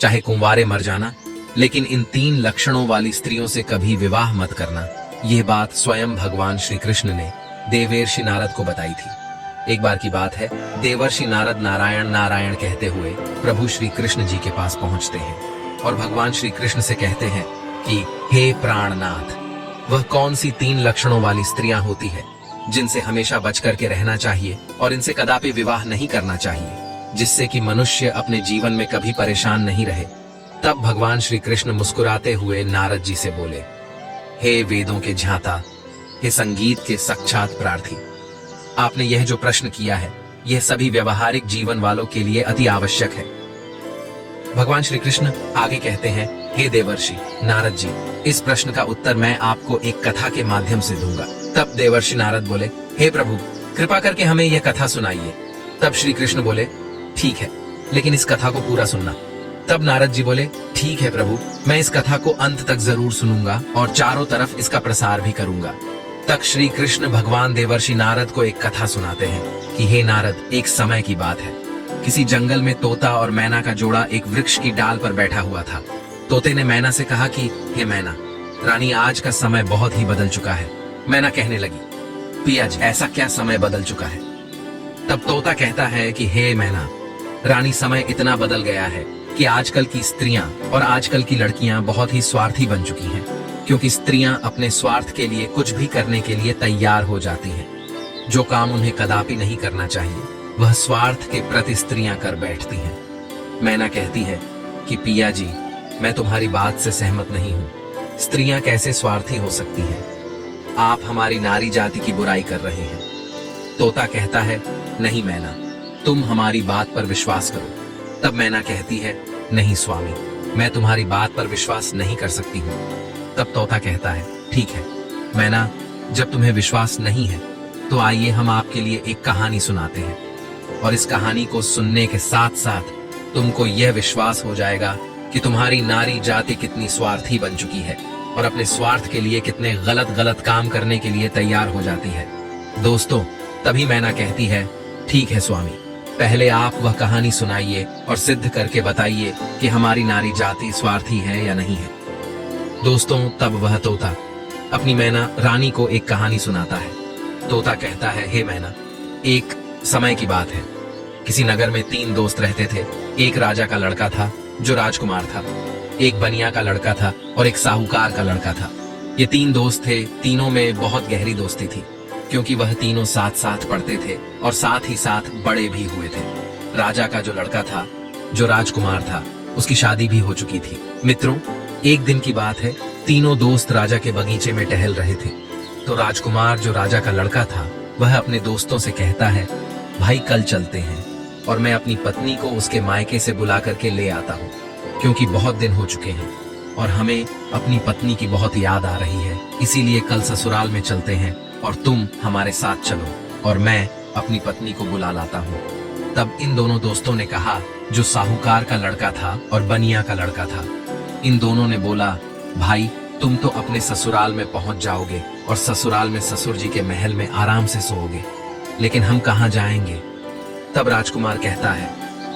चाहे कुंवारे मर जाना, लेकिन इन 3 लक्षणों वाली स्त्रियों से कभी विवाह मत करना। यह बात स्वयं भगवान श्री कृष्ण ने देवर्षि नारद को बताई थी। एक बार की बात है, देवर्षि नारद नारायण नारायण कहते हुए प्रभु श्री कृष्ण जी के पास पहुंचते हैं और भगवान श्री कृष्ण से कहते हैं कि हे प्राणनाथ, वह कौन सी 3 लक्षणों वाली स्त्रियां होती है जिनसे हमेशा बच करके रहना चाहिए और इनसे कदापि विवाह नहीं करना चाहिए, जिससे कि मनुष्य अपने जीवन में कभी परेशान नहीं रहे। तब भगवान श्री कृष्ण मुस्कुराते हुए नारद जी से बोले, हे वेदों के ज्ञाता, हे संगीत के साक्षात प्रार्थी, आपने यह जो प्रश्न किया है यह सभी व्यवहारिक जीवन वालों के लिए अति आवश्यक है। भगवान श्री कृष्ण आगे कहते हैं, हे देवर्षि नारद जी, इस प्रश्न का उत्तर मैं आपको एक कथा के माध्यम से दूंगा। तब देवर्षि नारद बोले, हे प्रभु, कृपा करके हमें यह कथा सुनाइए। तब श्री कृष्ण बोले, ठीक है, लेकिन इस कथा को पूरा सुनना। तब नारद जी बोले, ठीक है प्रभु, मैं इस कथा को अंत तक जरूर सुनूंगा और चारों तरफ इसका प्रसार भी करूंगा। तक श्री कृष्ण भगवान देवर्षि नारद को एक कथा सुनाते हैं कि हे नारद, एक समय की बात है, किसी जंगल में तोता और मैना का जोड़ा एक वृक्ष की डाल पर बैठा हुआ था। तोते ने मैना से कहा कि हे मैना रानी, आज का समय बहुत ही बदल चुका है। मैना कहने लगी, पियाज, ऐसा क्या समय बदल चुका है? तब तोता कहता है कि हे मैना रानी, समय इतना बदल गया है कि आजकल की स्त्रियां और आजकल की लड़कियां बहुत ही स्वार्थी बन चुकी हैं, क्योंकि स्त्रियां अपने स्वार्थ के लिए कुछ भी करने के लिए तैयार हो जाती हैं। जो काम उन्हें कदापि नहीं करना चाहिए वह स्वार्थ के प्रति स्त्रियां कर बैठती हैं। मैना कहती है कि पिया जी, मैं तुम्हारी बात से सहमत नहीं हूँ। स्त्रियां कैसे स्वार्थी हो सकती हैं? आप हमारी नारी जाति की बुराई कर रहे हैं। तोता कहता है, नहीं मैना, तुम हमारी बात पर विश्वास करो। तब मैना कहती है, नहीं स्वामी, मैं तुम्हारी बात पर विश्वास नहीं कर सकती हूँ। तब तोता कहता है, ठीक है मैना, जब तुम्हें विश्वास नहीं है तो आइए हम आपके लिए एक कहानी सुनाते हैं, और इस कहानी को सुनने के साथ साथ तुमको यह विश्वास हो जाएगा कि तुम्हारी नारी जाति कितनी स्वार्थी बन चुकी है और अपने स्वार्थ के लिए कितने गलत गलत काम करने के लिए तैयार हो जाती है। दोस्तों, तभी मैना कहती है, ठीक है स्वामी, पहले आप वह कहानी सुनाइए और सिद्ध करके बताइए कि हमारी नारी जाति स्वार्थी है या नहीं है। दोस्तों, तब वह तोता अपनी मैना रानी को एक कहानी सुनाता है। तोता कहता है, हे मैना, एक समय की बात है, किसी नगर में 3 दोस्त रहते थे। एक राजा का लड़का था जो राजकुमार था, एक बनिया का लड़का था और एक साहूकार का लड़का था। ये 3 दोस्त थे, तीनों में बहुत गहरी दोस्ती थी, क्योंकि वह तीनों साथ साथ पढ़ते थे और साथ ही साथ बड़े भी हुए थे। राजा का जो लड़का था, जो राजकुमार था, उसकी शादी भी हो चुकी थी। मित्रों, एक दिन की बात है, तीनों दोस्त राजा के बगीचे में टहल रहे थे। तो राजकुमार जो राजा का लड़का था, वह अपने दोस्तों से कहता है, भाई कल चलते हैं और मैं अपनी पत्नी को उसके मायके से बुला करके ले आता हूँ, क्योंकि बहुत दिन हो चुके हैं और हमें अपनी पत्नी की बहुत याद आ रही है। इसीलिए कल ससुराल में चलते हैं और तुम हमारे साथ चलो और मैं अपनी पत्नी को बुला लाता हूँ। तब इन दोनों दोस्तों ने कहा, जो साहूकार का लड़का था और बनिया का लड़का था, इन दोनों ने बोला, भाई तुम तो अपने ससुराल में पहुंच जाओगे और ससुराल में ससुर जी के महल में आराम से सोओगे, लेकिन हम कहाँ जाएंगे? तब राजकुमार कहता है,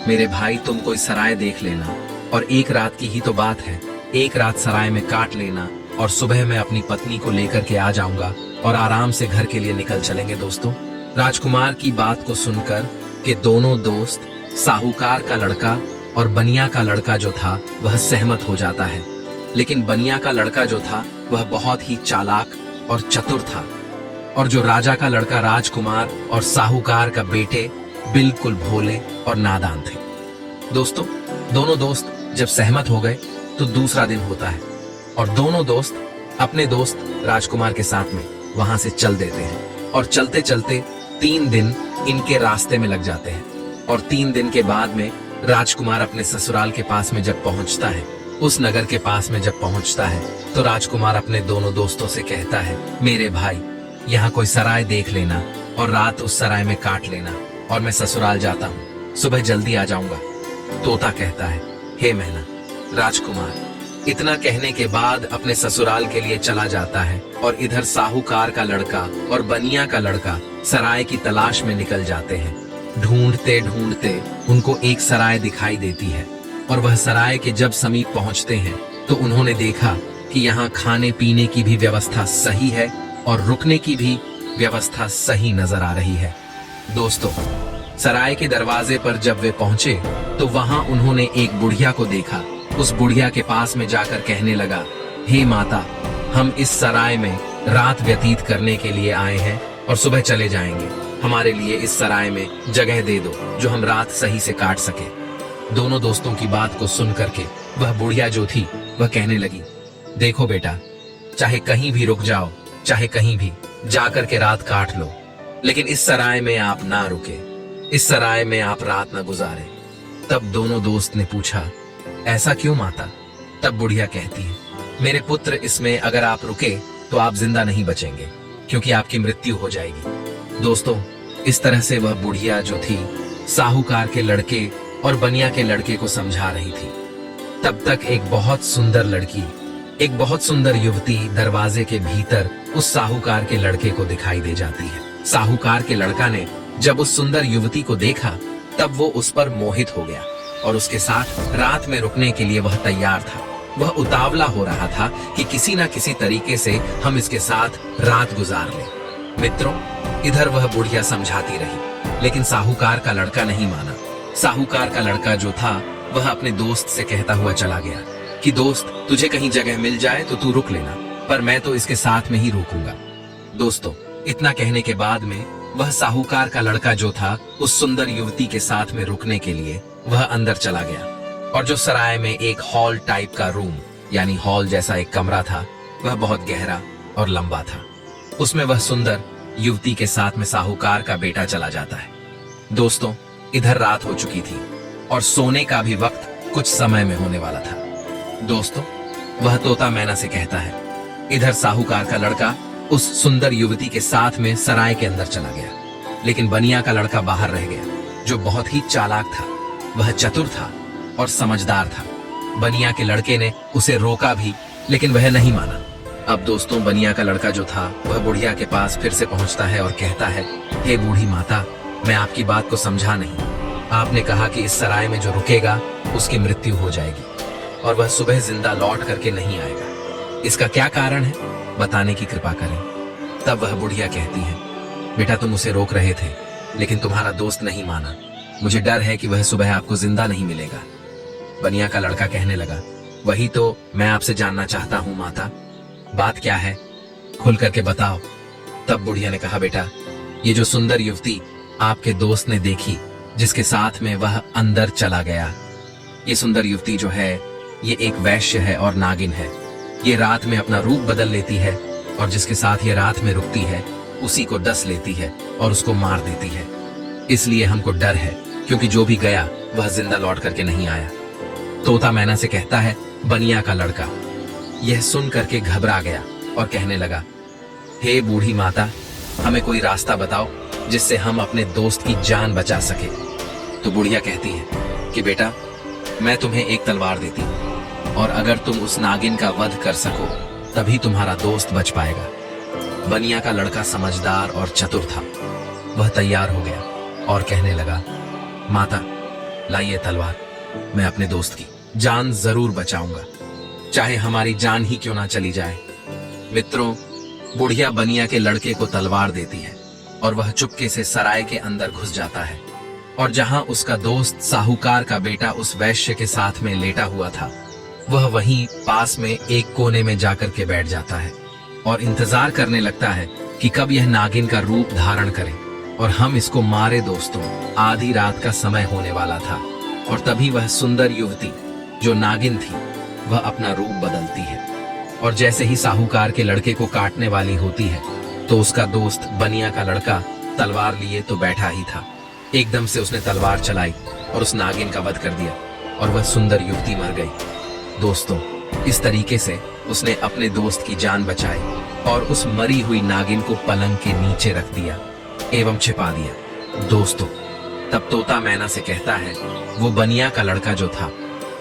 मेरे भाई तुम कोई सराय देख लेना और एक रात की ही तो बात है, एक रात सराय में काट लेना और सुबह मैं अपनी पत्नी को लेकर के आ जाऊंगा और आराम से घर के लिए निकल चलेंगे। दोस्तों, राजकुमार की बात को सुनकर के दोनों दोस्त, साहूकार का लड़का और बनिया का लड़का जो था, वह सहमत हो जाता है। लेकिन बनिया का लड़का जो था वह बहुत ही चालाक और चतुर था, और जो राजा का लड़का राजकुमार और साहूकार का बेटे बिल्कुल भोले और नादान थे। दोस्तों, दोनों दोस्त जब सहमत हो गए तो दूसरा दिन होता है और दोनों दोस्त अपने दोस्त राजकुमार के साथ में वहां से चल देते हैं, और चलते चलते 3 दिन इनके रास्ते में लग जाते हैं। और 3 दिन के बाद में राजकुमार अपने ससुराल के पास में जब पहुंचता है, उस नगर के पास में जब पहुंचता है, तो राजकुमार अपने दोनों दोस्तों से कहता है, मेरे भाई यहाँ कोई सराय देख लेना और रात उस सराय में काट लेना और मैं ससुराल जाता हूँ, सुबह जल्दी आ जाऊंगा। तोता कहता है, हे मैना, राजकुमार इतना कहने के बाद अपने ससुराल के लिए चला जाता है, और इधर साहूकार का लड़का और बनिया का लड़का सराय की तलाश में निकल जाते हैं। ढूंढते ढूंढते उनको एक सराय दिखाई देती है, और वह सराय के जब समीप पहुंचते हैं तो उन्होंने देखा कि यहाँ खाने पीने की भी व्यवस्था सही है और रुकने की भी व्यवस्था सही नजर आ रही है। दोस्तों, सराय के दरवाजे पर जब वे पहुंचे तो वहां उन्होंने एक बुढ़िया को देखा। उस बुढ़िया के पास में जाकर कहने लगा, हे माता, हम इस सराय में रात व्यतीत करने के लिए आए हैं और सुबह चले जाएंगे। हमारे लिए इस सराय में जगह दे दो जो हम रात सही से काट सके। दोनों दोस्तों की बात को सुन करके वह बुढ़िया जो थी वह कहने लगी, देखो बेटा, चाहे कहीं भी रुक जाओ, चाहे कहीं भी जाकर के रात काट लो, लेकिन इस सराय में आप ना रुके, इस सराय में आप रात ना गुजारे। तब दोनों दोस्त ने पूछा, ऐसा क्यों माता? तब बुढ़िया कहती है, मेरे पुत्र, इसमें अगर आप रुके तो आप जिंदा नहीं बचेंगे, क्योंकि आपकी मृत्यु हो जाएगी। दोस्तों, इस तरह से वह बुढ़िया जो थी साहूकार के लड़के और बनिया के लड़के को समझा रही थी। तब तक एक बहुत सुंदर लड़की, एक बहुत सुंदर युवती दरवाजे के भीतर उस साहूकार के लड़के को दिखाई दे जाती है। साहूकार के लड़का ने जब उस सुंदर युवती को देखा तब वो उस पर मोहित हो गया और उसके साथ रात में रुकने के लिए वह तैयार था। वह उतावला हो रहा था कि किसी न किसी तरीके से हम इसके साथ रात गुजार लें। मित्रों, इधर वह बुढ़िया समझाती रही, लेकिन साहूकार का लड़का नहीं माना। साहूकार का लड़का जो था वह अपने दोस्त से कहता हुआ चला गया कि दोस्त, तुझे कहीं जगह मिल जाए तो तू रुक लेना, पर मैं तो इसके साथ में ही रुकूंगा। दोस्तों, इतना कहने के बाद में वह साहूकार का लड़का जो था उस सुंदर युवती के साथ में रुकने के लिए वह अंदर चला गया। और जो सराय में एक हॉल टाइप का रूम, यानी हॉल जैसा एक कमरा था, वह बहुत गहरा और लंबा था। उसमें वह सुंदर युवती के साथ में साहूकार का बेटा चला जाता है। दोस्तों, इधर रात हो चुकी थी और सोने का भी वक्त कुछ समय में होने वाला था। दोस्तों, वह तोता मैना से कहता है, इधर साहूकार का लड़का उस सुंदर युवती के साथ में सराय के अंदर चला गया, लेकिन बनिया का लड़का बाहर रह गया, जो बहुत ही चालाक था। वह चतुर था और समझदार था। बनिया के लड़के ने उसे रोका भी, लेकिन वह नहीं माना। अब दोस्तों, बनिया का लड़का जो था वह बुढ़िया के पास फिर से पहुंचता है और कहता है, हे बूढ़ी माता, मैं आपकी बात को समझा नहीं। आपने कहा कि इस सराय में जो रुकेगा उसकी मृत्यु हो जाएगी और वह सुबह जिंदा लौट करके नहीं आएगा। इसका क्या कारण है, बताने की कृपा करें। तब वह बुढ़िया कहती है, बेटा, तुम उसे रोक रहे थे, लेकिन तुम्हारा दोस्त नहीं माना। मुझे डर है कि वह सुबह आपको जिंदा नहीं मिलेगा। बनिया का लड़का कहने लगा, वही तो मैं आपसे जानना चाहता हूँ माता, बात क्या है, खुल करके बताओ। तब बुढ़िया ने कहा, बेटा, ये जो सुंदर युवती आपके दोस्त ने देखी, जिसके साथ में वह अंदर चला गया, ये सुंदर युवती जो है ये एक वैश्य है और नागिन है। ये रात में अपना रूप बदल लेती है और जिसके साथ ये रात में रुकती है उसी को डस लेती है और उसको मार देती है। इसलिए हमको डर है, क्योंकि जो भी गया वह जिंदा लौट करके नहीं आया। तोता मैना से कहता है बनिया का लड़का। यह सुन करके घबरा गया और कहने लगा, हे बूढ़ी माता, हमें कोई रास्ता बताओ जिससे हम अपने दोस्त की जान बचा सके। तो बुढ़िया कहती है कि बेटा, मैं तुम्हें एक तलवार देती हूँ और अगर तुम उस नागिन का वध कर सको तभी तुम्हारा दोस्त बच पाएगा। बनिया का लड़का समझदार और चतुर था। वह तैयार हो गया और कहने लगा, माता, लाइए तलवार, मैं अपने दोस्त की जान जरूर बचाऊंगा, चाहे हमारी जान ही क्यों ना चली जाए। मित्रों, बुढ़िया बनिया के लड़के को तलवार देती है और वह चुपके से सराय के अंदर घुस जाता है और जहां उसका दोस्त साहूकार का बेटा उस वैश्य के साथ में लेटा हुआ था, वह वहीं पास में एक कोने में जाकर के बैठ जाता है और इंतजार करने लगता है कि कब यह नागिन का रूप धारण करे और हम इसको मारे। दोस्तों, आधी रात का समय होने वाला था और तभी वह सुंदर युवती जो नागिन थी वह अपना रूप बदलती है और जैसे ही साहूकार के लड़के को काटने वाली होती है तो उसका दोस्त बनिया का लड़का तलवार लिए तो बैठा ही था। एकदम से उसने तलवार चलाई और उस नागिन का वध कर दिया और वह सुंदर युवती मर गई। दोस्तों, इस तरीके से उसने अपने दोस्त की जान बचाई और उस मरी हुई नागिन को पलंग के नीचे रख दिया एवं छिपा दिया। दोस्तों, तब तोता मैना से कहता है, वो बनिया का लड़का जो था,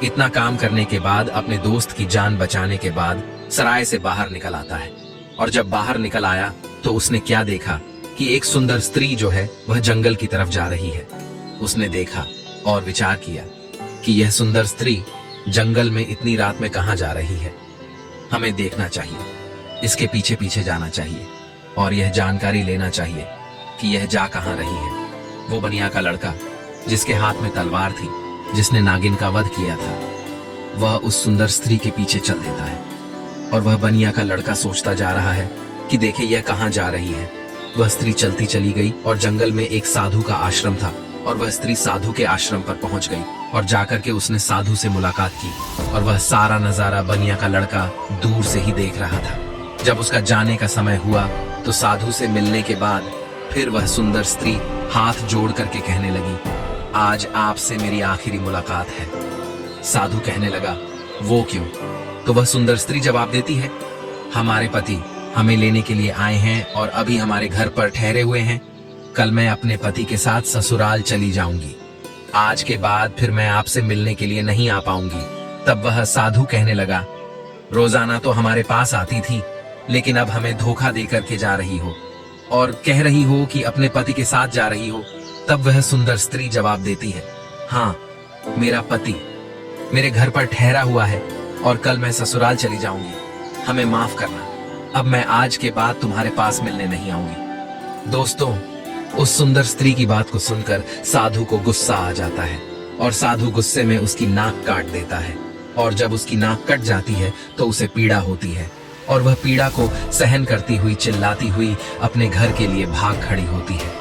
इतना काम करने के बाद, अपने दोस्त की जान बचाने के बाद सराय से बाहर निकल आता है और जब बाहर निकल आया तो उसने क्या देखा कि एक सुंदर स्त्री जो है वह जंगल की तरफ जा रही है। उसने देखा और विचार किया कि यह सुंदर स्त्री जंगल में इतनी रात में कहां जा रही है। हमें देखना चाहिए, इसके पीछे पीछे जाना चाहिए और यह जानकारी लेना चाहिए कि यह जा कहां रही है। वो बनिया का लड़का जिसके हाथ में तलवार थी, जिसने नागिन का वध किया था, वह उस सुंदर स्त्री के पीछे चल देता है और वह बनिया का लड़का सोचता जा रहा है कि देखे यह कहां जा रही है। वह स्त्री चलती चली गई और जंगल में एक साधु का आश्रम था और वह स्त्री साधु के आश्रम पर पहुंच गई और जाकर के उसने साधु से मुलाकात की और वह सारा नजारा बनिया का लड़का दूर से ही देख रहा था। जब उसका जाने का समय हुआ तो साधु से मिलने के बाद फिर वह सुंदर स्त्री हाथ जोड़ करके कहने लगी, आज आपसे मेरी आखिरी मुलाकात है। साधु कहने लगा, वो क्यों? तो वह सुंदर स्त्री जवाब देती है, हमारे पति हमें लेने के लिए आए हैं और अभी हमारे घर पर ठहरे हुए हैं। कल मैं अपने पति के साथ ससुराल चली जाऊंगी। आज के बाद फिर मैं आपसे मिलने के लिए नहीं आ पाऊंगी। तब वह साधु कहने लगा, रोजाना तो हमारे पास आती थी, लेकिन अब हमें धोखा देकर के जा रही हो और कह रही हो कि अपने पति के साथ जा रही हो। तब वह सुंदर स्त्री जवाब देती है, हाँ, मेरा पति मेरे घर पर ठहरा हुआ है और कल मैं ससुराल चली जाऊंगी। हमें माफ करना, अब मैं आज के बाद तुम्हारे पास मिलने नहीं आऊंगी। दोस्तों, उस सुंदर स्त्री की बात को सुनकर साधु को गुस्सा आ जाता है और साधु गुस्से में उसकी नाक काट देता है और जब उसकी नाक कट जाती है तो उसे पीड़ा होती है और वह पीड़ा को सहन करती हुई चिल्लाती हुई अपने घर के लिए भाग खड़ी होती है।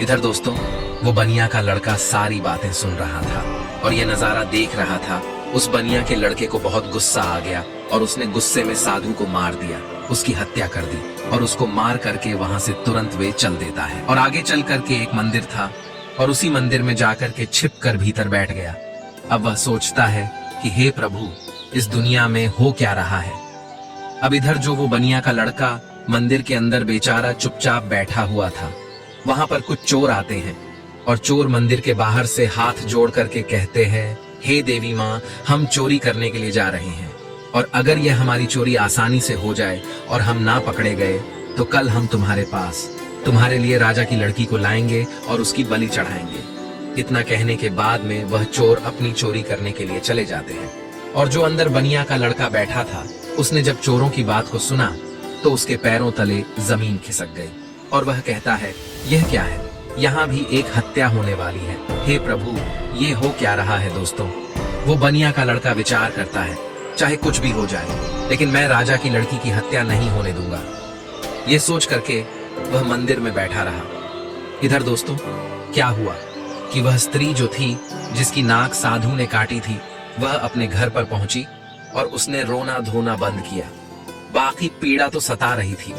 इधर दोस्तों, वो बनिया का लड़का सारी बातें सुन रहा था और यह नजारा देख रहा था। उस बनिया के लड़के को बहुत गुस्सा आ गया और उसने गुस्से में साधु को मार दिया, उसकी हत्या कर दी और उसको मार करके वहां से तुरंत वे चल देता है और आगे चल करके एक मंदिर था और उसी मंदिर में जाकर के छिप कर भीतर बैठ गया। अब वह सोचता है कि हे प्रभु, इस दुनिया में हो क्या रहा है। अब इधर जो वो बनिया का लड़का मंदिर के अंदर बेचारा चुपचाप बैठा हुआ था, वहां पर कुछ चोर आते हैं और चोर मंदिर के बाहर से हाथ जोड़ करके कहते हैं, हे देवी माँ, हम चोरी करने के लिए जा रहे हैं और अगर यह हमारी चोरी आसानी से हो जाए और हम ना पकड़े गए तो कल हम तुम्हारे पास तुम्हारे लिए राजा की लड़की को लाएंगे और उसकी बलि चढ़ाएंगे। इतना कहने के बाद में वह चोर अपनी चोरी करने के लिए चले जाते हैं और जो अंदर बनिया का लड़का बैठा था, उसने जब चोरों की बात को सुना तो उसके पैरों तले जमीन खिसक गई और वह कहता है, यह क्या है? यहाँ भी एक हत्या होने वाली है। हे प्रभु, ये हो क्या रहा है? दोस्तों, वो बनिया का लड़का विचार करता है, चाहे कुछ भी हो जाए, लेकिन मैं राजा की लड़की की हत्या नहीं होने दूंगा। ये सोच करके वह मंदिर में बैठा रहा। इधर दोस्तों, क्या हुआ कि वह स्त्री जो थी, जिसकी नाक साधु ने काटी थी, वह अपने घर पर पहुंची और उसने रोना धोना बंद किया। बाकी पीड़ा तो सता रही थी।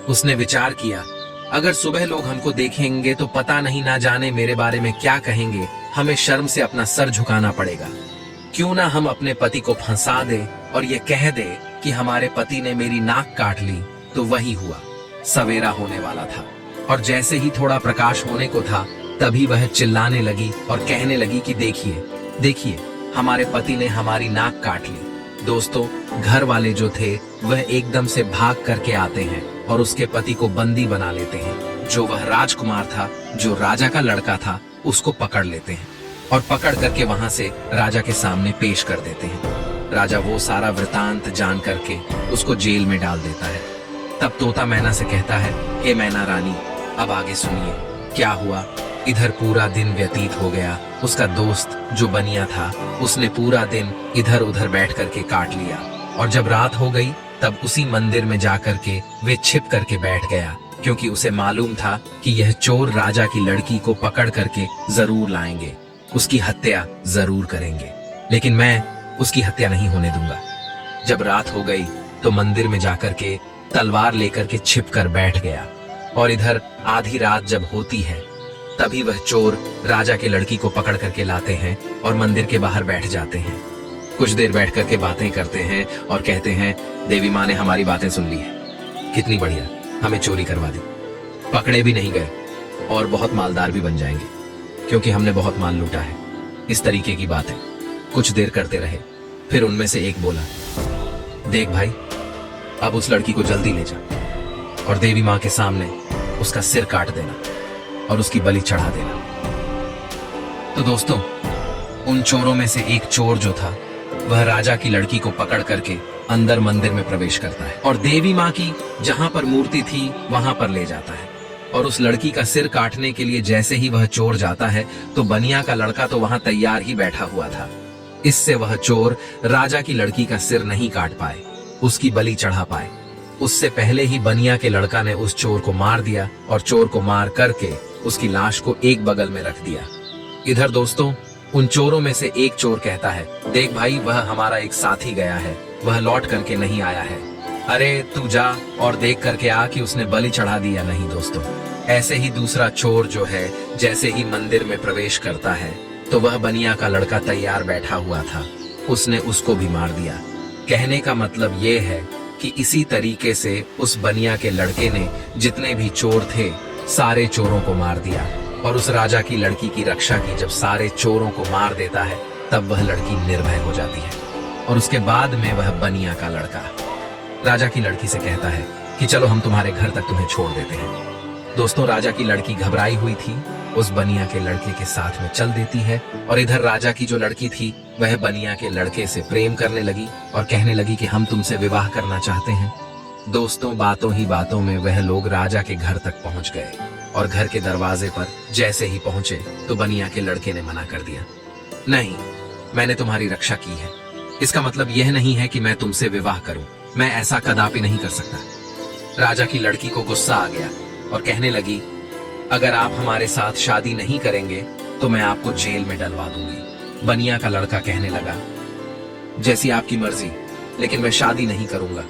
उसने विचार किया, अगर सुबह लोग हमको देखेंगे तो पता नहीं ना जाने मेरे बारे में क्या कहेंगे। हमें शर्म से अपना सर झुकाना पड़ेगा। क्यों ना हम अपने पति को फंसा दे और ये कह दे कि हमारे पति ने मेरी नाक काट ली। तो वही हुआ। सवेरा होने वाला था और जैसे ही थोड़ा प्रकाश होने को था, तभी वह चिल्लाने लगी और कहने लगी कि देखिए देखिए, हमारे पति ने हमारी नाक काट ली। दोस्तों, घर वाले जो थे वह एकदम से भाग करके आते हैं और उसके पति को बंदी बना लेते हैं। जो वह राजकुमार था, जो राजा का लड़का था, उसको पकड़ लेते हैं और पकड़ करके वहां से राजा के सामने पेश कर देते हैं। राजा वो सारा वृतांत जान करके उसको जेल में डाल देता है। तब तोता मैना से कहता है, हे मैना रानी, अब आगे सुनिए क्या हुआ। इधर पूरा दिन व्यतीत हो गया। उसका दोस्त जो बनिया था, उसने पूरा दिन इधर उधर बैठ करके काट लिया और जब रात हो गई तब उसी मंदिर में जाकर के वे छिप करके बैठ गया, क्योंकि उसे मालूम था कि यह चोर राजा की लड़की को पकड़ करके जरूर लाएंगे, उसकी हत्या जरूर करेंगे, लेकिन मैं उसकी हत्या नहीं होने दूंगा। जब रात हो गई तो मंदिर में जाकर के तलवार लेकर के छिप कर बैठ गया और इधर आधी रात जब होती है तभी वह चोर राजा के लड़की को पकड़ करके लाते हैं और मंदिर के बाहर बैठ जाते हैं। कुछ देर बैठ करके बातें करते हैं और कहते हैं, देवी माँ ने हमारी बातें सुन ली है, कितनी बढ़िया, हमें चोरी करवा दी, पकड़े भी नहीं गए और बहुत मालदार भी बन जाएंगे क्योंकि हमने बहुत माल लूटा है। इस तरीके की बातें कुछ देर करते रहे। फिर उनमें से एक बोला, देख भाई, अब उस लड़की को जल्दी ले जा और देवी माँ के सामने उसका सिर काट देना और उसकी बलि चढ़ा देना। तो दोस्तों, उन चोरों में से एक चोर जो था वह राजा की लड़की को पकड़ करके अंदर मंदिर में प्रवेश करता है और देवी माँ की जहां पर मूर्ति थी वहां पर ले जाता है। और उस लड़की का सिर काटने के लिए जैसे ही वह चोर जाता है तो बनिया का लड़का तो वहां तैयार ही बैठा हुआ था। इससे वह चोर राजा की लड़की का सिर नहीं काट पाए, उसकी बलि चढ़ा पाए। उससे पहले ही बनिया के लड़का ने उस चोर को मार दिया और चोर को मार करके उसकी लाश को एक बगल में रख दिया। इधर दोस्तों उन चोरों में से एक चोर कहता है, देख भाई, वह हमारा एक साथी गया है, वह लौट करके नहीं आया है। अरे तू जा और देख करके आ कि उसने बलि चढ़ा दी या नहीं। दोस्तों ऐसे ही दूसरा चोर जो है जैसे ही मंदिर में प्रवेश करता है तो वह बनिया का लड़का तैयार बैठा हुआ था, उसने उसको भी मार दिया। कहने का मतलब ये है कि इसी तरीके से उस बनिया के लड़के ने जितने भी चोर थे सारे चोरों को मार दिया। और उस राजा की लड़की की रक्षा की जब सारे चोरों को मार देता है तब वह लड़की निर्भय हो जाती है। और उसके बाद में वह बनिया का लड़का राजा की लड़की से कहता है कि चलो हम तुम्हारे घर तक तुम्हें छोड़ देते हैं। दोस्तों राजा की लड़की घबराई हुई थी, उस बनिया के लड़के के साथ में चल देती है। और इधर राजा की जो लड़की थी वह बनिया के लड़के से प्रेम करने लगी और कहने लगी कि हम तुमसे विवाह करना चाहते हैं। दोस्तों बातों ही बातों में वह लोग राजा के घर तक पहुंच गए और घर के दरवाजे पर जैसे ही पहुंचे तो बनिया के लड़के ने मना कर दिया, नहीं, मैंने तुम्हारी रक्षा की है, इसका मतलब यह नहीं है कि मैं तुमसे विवाह करूं, मैं ऐसा कदापि नहीं कर सकता। राजा की लड़की को गुस्सा आ गया और कहने लगी, अगर आप हमारे साथ शादी नहीं करेंगे तो मैं आपको जेल में डलवा दूंगी। बनिया का लड़का कहने लगा, जैसी आपकी मर्जी, लेकिन मैं शादी नहीं करूंगा।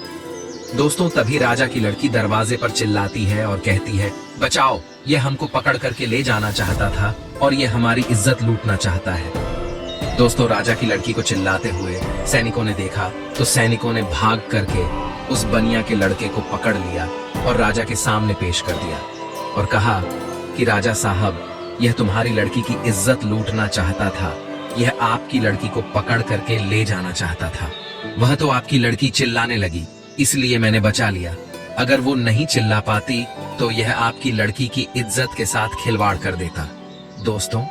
दोस्तों तभी राजा की लड़की दरवाजे पर चिल्लाती है और कहती है, बचाओ, यह हमको पकड़ करके ले जाना चाहता था और यह हमारी इज्जत लूटना चाहता है। दोस्तों राजा की लड़की को चिल्लाते हुए सैनिकों ने देखा तो सैनिकों ने भाग करके उस बनिया के लड़के को पकड़ लिया और राजा के सामने पेश कर दिया और कहा कि राजा साहब, यह तुम्हारी लड़की की इज्जत लूटना चाहता था, यह आपकी लड़की को पकड़ करके ले जाना चाहता था। वह तो आपकी लड़की चिल्लाने लगी इसलिए मैंने बचा लिया, अगर वो नहीं चिल्ला पाती तो यह आपकी लड़की की इज्जत के साथ खिलवाड़ कर देता। दोस्तों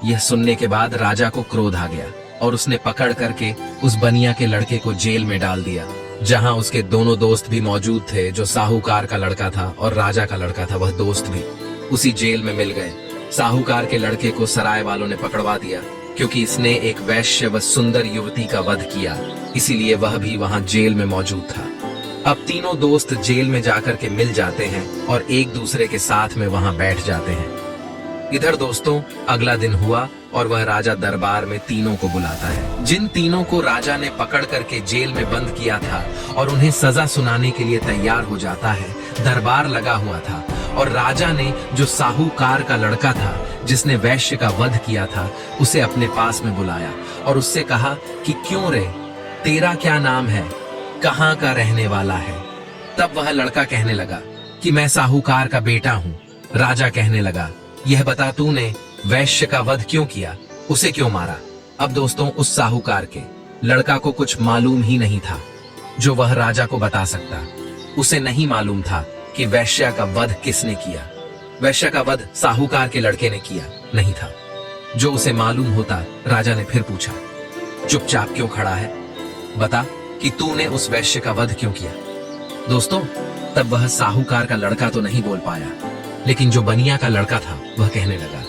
यह सुनने के बाद राजा को क्रोध आ गया और उसने पकड़ करके उस बनिया के लड़के को जेल में डाल दिया, जहां उसके दोनों दोस्त भी मौजूद थे, जो साहूकार का लड़का था और राजा का लड़का था, वह दोस्त भी उसी जेल में मिल गए। साहूकार के लड़के को सराय वालों ने पकड़वा दिया क्योंकि इसने एक वैश्य व सुंदर युवती का वध किया, इसीलिए वह भी वहां जेल में मौजूद था। अब तीनों दोस्त जेल में जाकर के मिल जाते हैं और एक दूसरे के साथ में वहां बैठ जाते हैं। इधर दोस्तों अगला दिन हुआ और वह राजा दरबार में तीनों को बुलाता है, जिन तीनों को राजा ने पकड़ करके जेल में बंद किया था और उन्हें सजा सुनाने के लिए तैयार हो जाता है। दरबार लगा हुआ था और राजा ने जो साहूकार का लड़का था जिसने वैश्य का वध किया था उसे अपने पास में बुलाया और उससे कहा कि क्यों रे, तेरा क्या नाम है, कहाँ का रहने वाला है। तब वह लड़का कहने लगा कि मैं साहूकार का बेटा हूँ। राजा कहने लगा, यह बता तूने वैश्य का वध क्यों किया, उसे क्यों मारा। अब दोस्तों उस साहूकार के लड़का को कुछ मालूम ही नहीं था जो वह राजा को बता सकता। उसे नहीं मालूम था कि वैश्य का वध किसने किया। वैश्य का वध साहूकार के लड़के ने किया नहीं था। जो उसे मालूम होता राजा ने फिर पूछा, चुपचाप क्यों खड़ा है, बता कि तूने उस वैश्य का वध क्यों किया। दोस्तों तब वह साहूकार का लड़का तो नहीं बोल पाया, लेकिन जो बनिया का लड़का था वह कहने लगा,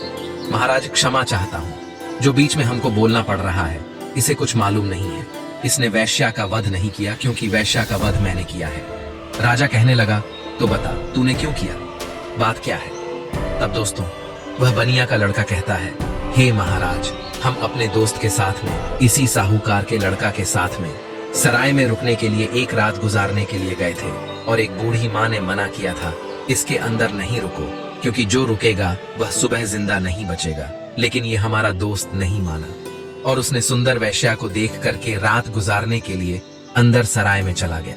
महाराज क्षमा चाहता हूँ, जो बीच में हमको बोलना पड़ रहा है, इसे कुछ मालूम नहीं है, इसने वैश्या का वध नहीं किया क्योंकि वैश्या का वध मैंने किया है। राजा कहने लगा, तो बता तूने क्यों किया, बात क्या है। तब दोस्तों वह बनिया का लड़का कहता है, हे महाराज, हम अपने दोस्त के साथ में इसी साहूकार के लड़का के साथ में सराय में रुकने के लिए एक रात गुजारने के लिए गए थे और एक बूढ़ी माँ ने मना किया था, इसके अंदर नहीं रुको क्योंकि जो रुकेगा वह सुबह जिंदा नहीं बचेगा। लेकिन ये हमारा दोस्त नहीं माना और उसने सुंदर वैश्या को देख करके रात गुजारने के लिए अंदर सराय में चला गया।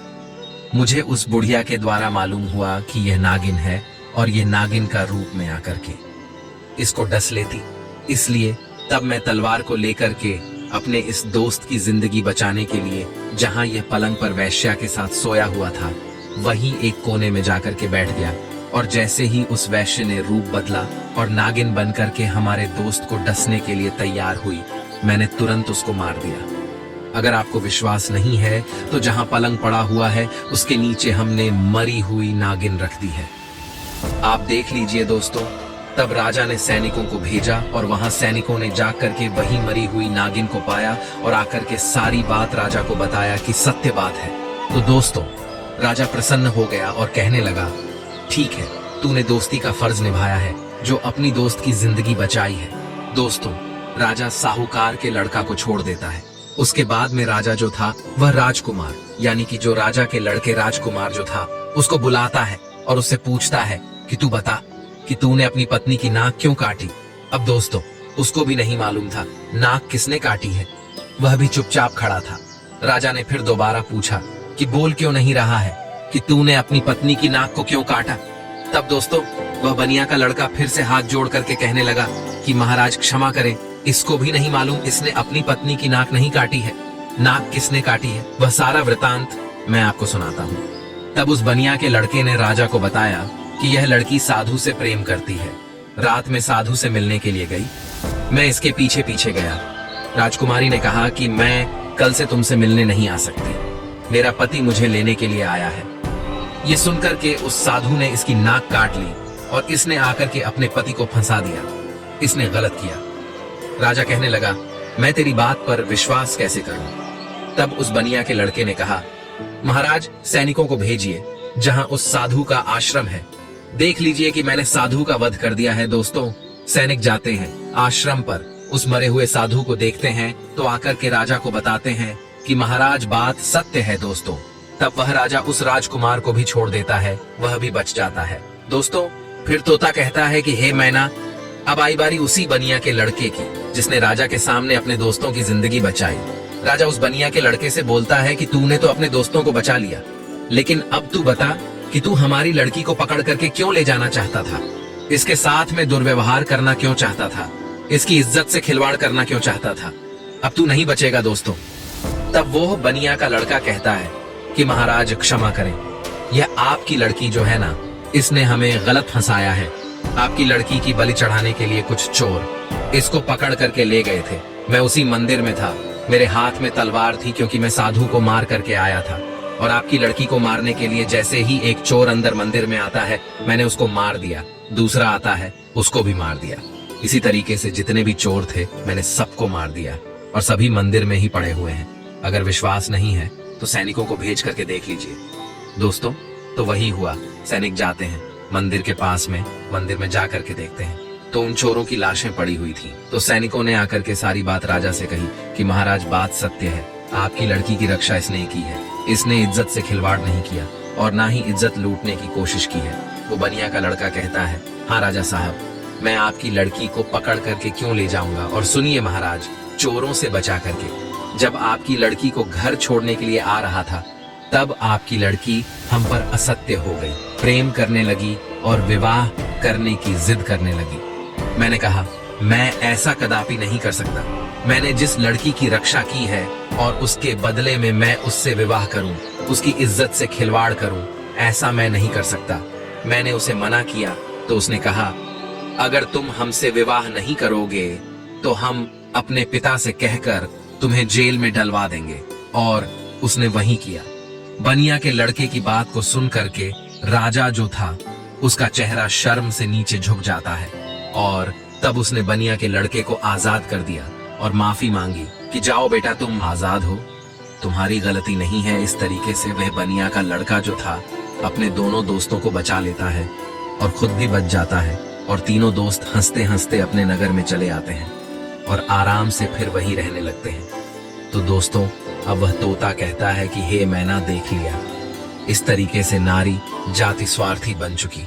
मुझे उस बुढ़िया के द्वारा मालूम हुआ कि यह नागिन है और यह नागिन का रूप में आकर के इसको डस लेती, इसलिए तब मैं तलवार को लेकर के अपने इस दोस्त की जिंदगी बचाने के लिए जहां यह पलंग पर वैश्या के साथ सोया हुआ था वहीं एक कोने में जाकर के बैठ गया और जैसे ही उस वैश्य ने रूप बदला और नागिन बनकर के हमारे दोस्त को डसने के लिए तैयार हुई मैंने तुरंत उसको मार दिया। अगर आपको विश्वास नहीं है तो जहां पलंग पड़ा हुआ है उसके नीचे हमने मरी हुई नागिन रख दी है, आप देख लीजिए दोस्तों। तब राजा ने सैनिकों को भेजा और वहां सैनिकों ने जाकर के वही मरी हुई नागिन को पाया और आकर के सारी बात राजा को बताया कि सत्य बात है। तो दोस्तों, राजा प्रसन्न हो गया और कहने लगा, ठीक है, तूने दोस्ती का फर्ज निभाया है, जो अपनी दोस्त की जिंदगी बचाई है। दोस्तों, राजा साहूकार के लड़का को छोड़ देता है। उसके बाद में राजा जो था वह राजकुमार, यानी कि जो राजा के लड़के राजकुमार जो था, उसको बुलाता है और उससे पूछता है कि तू बता कि तूने अपनी पत्नी की नाक क्यों काटी। अब दोस्तों, उसको भी नहीं मालूम था नाक किसने काटी है, वह भी चुपचाप खड़ा था। राजा ने फिर दोबारा पूछा कि बोल क्यों नहीं रहा है कि तूने अपनी पत्नी की नाक को क्यों काटा। तब दोस्तों, वह बनिया का लड़का फिर से हाथ जोड़ करके कहने लगा कि महाराज क्षमा करें, इसको भी नहीं मालूम इसने अपनी पत्नी की नाक नहीं काटी है। नाक किसने काटी है वह सारा वृतांत मैं आपको सुनाता हूँ। तब उस बनिया के लड़के ने राजा को बताया कि यह लड़की साधु से प्रेम करती है। रात में साधु से मिलने के लिए गई, मैं इसके पीछे पीछे गया। राजकुमारी ने कहा कि मैं कल से तुमसे मिलने नहीं आ सकती, मेरा पति मुझे लेने के लिए आया है। ये सुनकर के उस साधु ने इसकी नाक काट ली और इसने आकर के अपने पति को फंसा दिया। इसने गलत किया। राजा कहने लगा, मैं तेरी बात पर विश्वास कैसे करूं। तब उस बनिया के लड़के ने कहा, महाराज सैनिकों को भेजिए जहां उस साधु का आश्रम है, देख लीजिए कि मैंने साधु का वध कर दिया है। दोस्तों, सैनिक जाते हैं आश्रम पर, उस मरे हुए साधु को देखते हैं तो आकर के राजा को बताते हैं कि महाराज बात सत्य है। दोस्तों, तब वह राजा उस राजकुमार को भी छोड़ देता है, वह भी बच जाता है। दोस्तों, फिर तोता कहता है कि हे मैना, अब आई बारी उसी बनिया के लड़के की जिसने राजा के सामने अपने दोस्तों की जिंदगी बचाई। राजा उस बनिया के लड़के से बोलता है कि तूने तो अपने दोस्तों को बचा लिया, लेकिन अब तू बता कि तू हमारी लड़की को पकड़ करके क्यों ले जाना चाहता था, इसके साथ में दुर्व्यवहार करना क्यों चाहता था, इसकी इज्जत से खिलवाड़ करना क्यों चाहता था। अब तू नहीं बचेगा। दोस्तों, तब वो बनिया का लड़का कहता है कि महाराज क्षमा करें, यह आपकी लड़की जो है ना, इसने हमें गलत फंसाया है। आपकी लड़की की बलि चढ़ाने के लिए कुछ चोर इसको पकड़ करके ले गए थे। मैं उसी मंदिर में था, मेरे हाथ में तलवार थी क्योंकि मैं साधु को मार करके आया था, और आपकी लड़की को मारने के लिए जैसे ही एक चोर अंदर मंदिर में आता है मैंने उसको मार दिया, दूसरा आता है उसको भी मार दिया। इसी तरीके से जितने भी चोर थे मैंने सबको मार दिया और सभी मंदिर में ही पड़े हुए हैं। अगर विश्वास नहीं है तो सैनिकों को भेज करके देख लीजिए। दोस्तों, तो वही हुआ। सैनिक जाते हैं मंदिर के पास में, मंदिर में जा करके देखते हैं तो उन चोरों की लाशें पड़ी हुई थी। तो सैनिकों ने आकर के सारी बात राजा से कही कि महाराज बात सत्य है, आपकी लड़की की रक्षा इसने की है, इसने इज्जत से खिलवाड़ नहीं किया और ना ही इज्जत लूटने की कोशिश की है। वो बनिया का लड़का कहता है, हाँ राजा साहब, मैं आपकी लड़की को पकड़ करके क्यों ले जाऊंगा। और सुनिए महाराज, चोरों से बचा करके जब आपकी लड़की को घर छोड़ने के लिए आ रहा था तब आपकी लड़की हम पर असत्य हो गई, प्रेम करने लगी और विवाह करने की जिद करने लगी। मैंने कहा, मैं ऐसा कदापि नहीं कर सकता। मैंने जिस लड़की की रक्षा की है और उसके बदले में मैं उससे विवाह करूं, उसकी इज्जत से खिलवाड़ करूं, ऐसा मैं नहीं कर सकता। मैंने उसे मना किया तो उसने कहा, अगर तुम हमसे विवाह नहीं करोगे तो हम अपने पिता से कहकर तुम्हें जेल में डलवा देंगे। और उसने वही किया। बनिया के लड़के की बात को सुन करके राजा जो था उसका चेहरा शर्म से नीचे झुक जाता है और तब उसने बनिया के लड़के को आजाद कर दिया और माफी मांगी कि जाओ बेटा, तुम आजाद हो, तुम्हारी गलती नहीं है। इस तरीके से वह बनिया का लड़का जो था अपने दोनों दोस्तों को बचा लेता है और खुद भी बच जाता है और तीनों दोस्त हंसते हंसते अपने नगर में चले आते हैं और आराम से फिर वही रहने लगते हैं। तो दोस्तों, अब वह तोता कहता है कि हे मैना, देख लिया, इस तरीके से नारी जाति स्वार्थी बन चुकी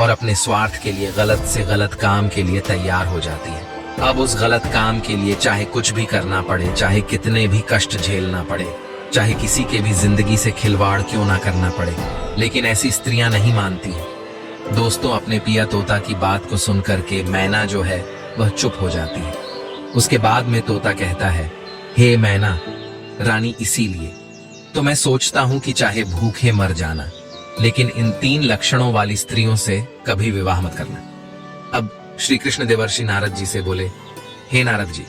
और अपने स्वार्थ के लिए गलत से गलत काम के लिए तैयार हो जाती है। अब उस गलत काम के लिए चाहे कुछ भी करना पड़े, चाहे कितने भी कष्ट झेलना पड़े, चाहे किसी के भी जिंदगी से खिलवाड़ क्यों ना करना पड़े, लेकिन ऐसी स्त्रियां नहीं मानती हैं। दोस्तों, अपने पिया तोता की बात को सुनकर के मैना जो है वह चुप हो जाती है। उसके बाद में तोता कहता है, हे मैना रानी, इसीलिए तो मैं सोचता हूं कि चाहे भूखे मर जाना, लेकिन इन 3 लक्षणों वाली स्त्रियों से कभी विवाह मत करना। अब श्री कृष्ण देवर्षि नारद जी से बोले, हे नारद जी,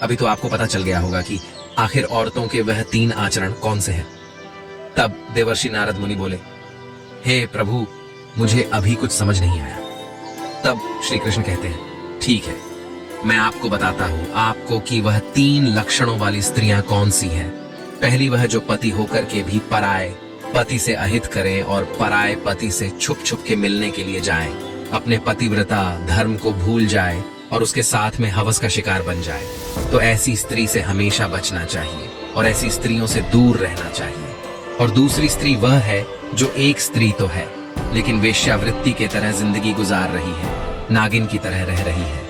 अभी तो आपको पता चल गया होगा कि आखिर औरतों के वह 3 आचरण कौन से हैं। तब देवर्षि नारद मुनि बोले, हे प्रभु, मुझे अभी कुछ समझ नहीं आया। तब श्री कृष्ण कहते हैं, ठीक है, मैं आपको बताता हूं आपको कि वह 3 लक्षणों वाली स्त्रियां कौन सी हैं। पहली, वह जो पति होकर के भी पराये पति से अहित करें और पराये पति से छुप छुप के मिलने के लिए जाए, अपने पतिव्रता धर्म को भूल जाए और उसके साथ में हवस का शिकार बन जाए। तो ऐसी स्त्री से हमेशा बचना चाहिए और ऐसी स्त्रियों से दूर रहना चाहिए। और दूसरी स्त्री वह है जो एक स्त्री तो है लेकिन वेश्यावृत्ति के तरह जिंदगी गुजार रही है, नागिन की तरह रह रही है।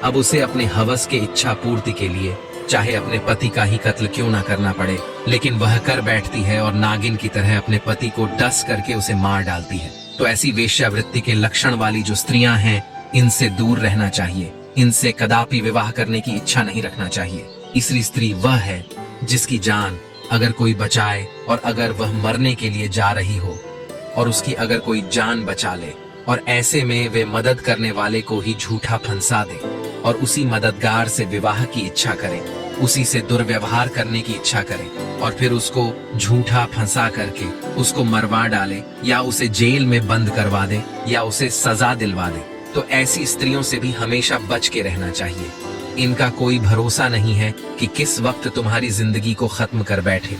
अब उसे अपने हवस के इच्छा पूर्ति के लिए चाहे अपने पति का ही कत्ल क्यों ना करना पड़े, लेकिन वह कर बैठती है और नागिन की तरह अपने पति को डस करके उसे मार डालती है। तो ऐसी वेश्यावृत्ति के लक्षण वाली जो स्त्रियां हैं, इनसे दूर रहना चाहिए, इनसे कदापि विवाह करने की इच्छा नहीं रखना चाहिए। तीसरी स्त्री वह है जिसकी जान अगर कोई बचाए और अगर वह मरने के लिए जा रही हो और उसकी अगर कोई जान बचा ले और ऐसे में वे मदद करने वाले को ही झूठा फंसा दे और उसी मददगार से विवाह की इच्छा करे, उसी से दुर्व्यवहार करने की इच्छा करे और फिर उसको झूठा फंसा करके उसको मरवा डाले या उसे जेल में बंद करवा दे या उसे सजा दिलवा दे, तो ऐसी स्त्रियों से भी हमेशा बच के रहना चाहिए। इनका कोई भरोसा नहीं है कि किस वक्त तुम्हारी जिंदगी को खत्म कर बैठे।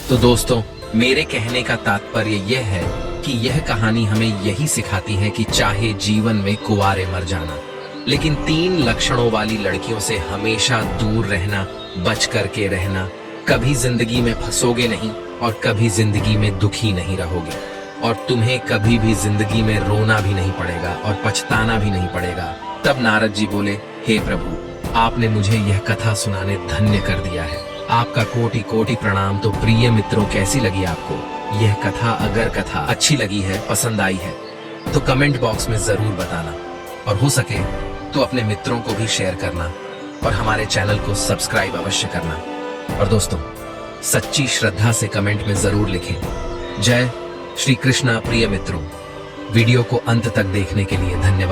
तो दोस्तों, मेरे कहने का तात्पर्य यह है कि यह कहानी हमें यही सिखाती है कि चाहे जीवन में कुंवारे मर जाना, लेकिन 3 लक्षणों वाली लड़कियों से हमेशा दूर रहना, बच करके रहना। कभी जिंदगी में फंसोगे नहीं और कभी जिंदगी में दुखी नहीं रहोगे और तुम्हें कभी भी जिंदगी में रोना भी नहीं पड़ेगा और पछताना भी नहीं पड़ेगा। तब नारद जी बोले, हे प्रभु, आपने मुझे यह कथा सुनाने धन्य कर दिया है। आपका कोटि कोटि प्रणाम। तो प्रिय मित्रों, कैसी लगी आपको यह कथा? अगर कथा अच्छी लगी है, पसंद आई है, तो कमेंट बॉक्स में जरूर बताना और हो सके तो अपने मित्रों को भी शेयर करना और हमारे चैनल को सब्सक्राइब अवश्य करना। और दोस्तों, सच्ची श्रद्धा से कमेंट में जरूर लिखें, जय श्री कृष्णा। प्रिय मित्रों, वीडियो को अंत तक देखने के लिए धन्यवाद।